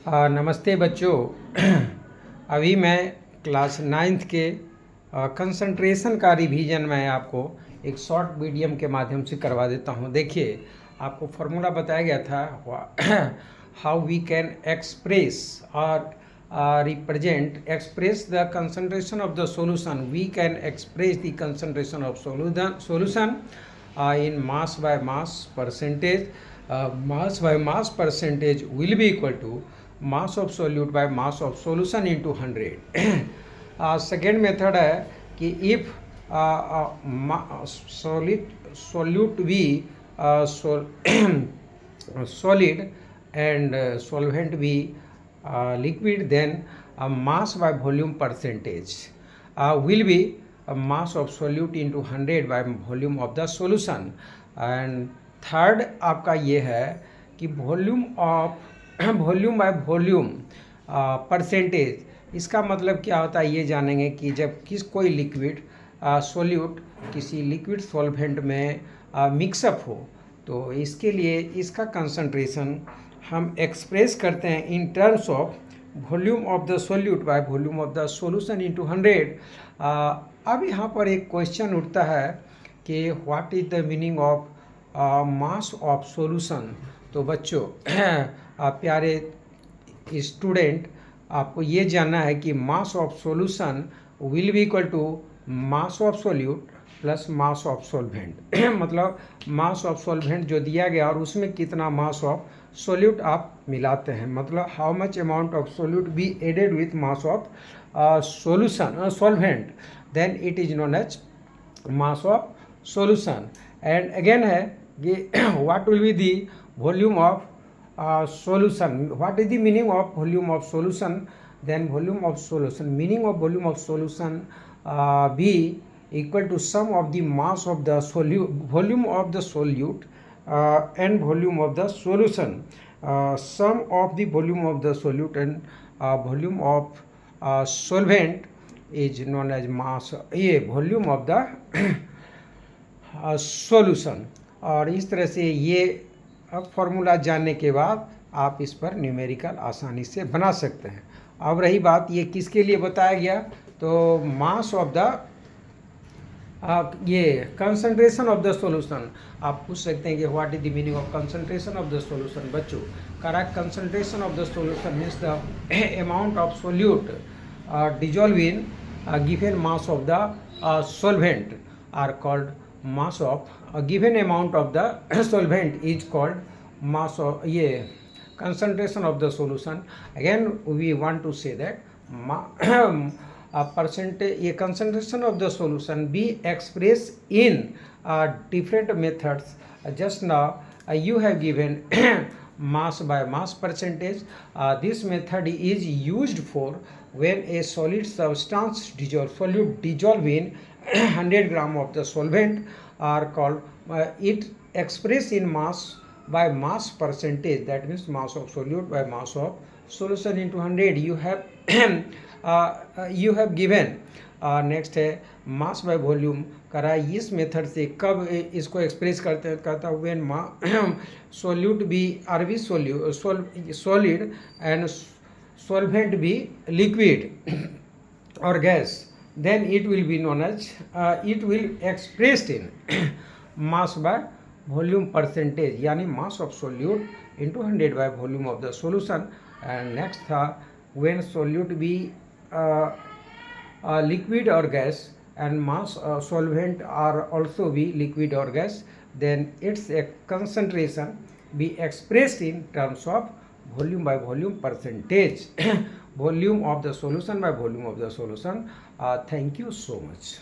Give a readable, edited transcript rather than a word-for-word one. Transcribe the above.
नमस्ते बच्चों। अभी मैं क्लास 9th के कंसंट्रेशन का रिवीजन मैं आपको एक शॉर्ट मीडियम के माध्यम से करवा देता हूं। देखिए, आपको फार्मूला बताया गया था हाउ वी कैन एक्सप्रेस और express the concentration of the solution. We can express the concentration of solution in mass by mass percentage. Mass by mass percentage will be equal to mass of solute by mass of solution into 100. Second method है कि if solute be solid and solvent be liquid, then mass by volume percentage will be mass of solute into 100 by volume of the solution. And third आपका ये है कि volume by volume percentage. इसका मतलब क्या होता है ये जानेंगे कि जब कोई लिक्विड सोल्यूट किसी लिक्विड सॉल्वेंट में मिक्सअप हो तो इसके लिए इसका कंसंट्रेशन हम एक्सप्रेस करते हैं in terms of volume of the solute by volume of the solution into 100। अब यहाँ पर एक क्वेश्चन उठता है कि what is the meaning of mass of solution. तो बच्चों प्यारे स्टूडेंट, आपको ये जानना है कि mass of solution will be equal to mass of solute plus mass of solvent. मतलब मास ऑफ सॉल्वेंट जो दिया गया और उसमें कितना मास ऑफ सोल्यूट आप मिलाते हैं, मतलब how much amount of solute be added with mass of solution solvent, then it is known as mass of solution. And again है कि what will be the volume of solution. What is the meaning of volume of solution? Then volume of solution, meaning of volume of solution be equal to sum of the mass of the volume of the solute and volume of the solution. Sum of the volume of the solute and volume of solvent is known as mass, ये volume of the solution. और इस तरह से ये अब formula जानने के बाद आप इस पर न्यूमेरिकल आसानी से बना सकते हैं। अब रही बात ये किसके लिए बताया गया, तो मास ऑफ द ये कंसंट्रेशन ऑफ द सॉल्यूशन। आप पूछ सकते हैं कि what is the meaning of concentration of the solution. बच्चों, correct concentration of the solution means the amount of solute dissolve in given mass of the solvent are called mass of a given amount of the solvent is called mass of ये concentration of the solution. Again we want to say that a percentage ये concentration of the solution be expressed in different methods. Just now you have given mass by mass percentage. This method is used for when a solid substance dissolve in 100 gram of the solvent are called it expressed in mass by mass percentage. That means mass of solute by mass of solution into 100. You have given next है mass by volume करा। इस method से कब इसको express करते हैं, कहता है when solute be are be solid and solvent be liquid or gas, then it will be known as it will expressed in mass by volume percentage, यानी mass of solute into 100 by volume of the solution. And next था when solute be liquid or gas and mass solvent are also be liquid or gas, then its concentration be expressed in terms of volume by volume percentage. Volume of the solution by volume of the solution. Thank you so much.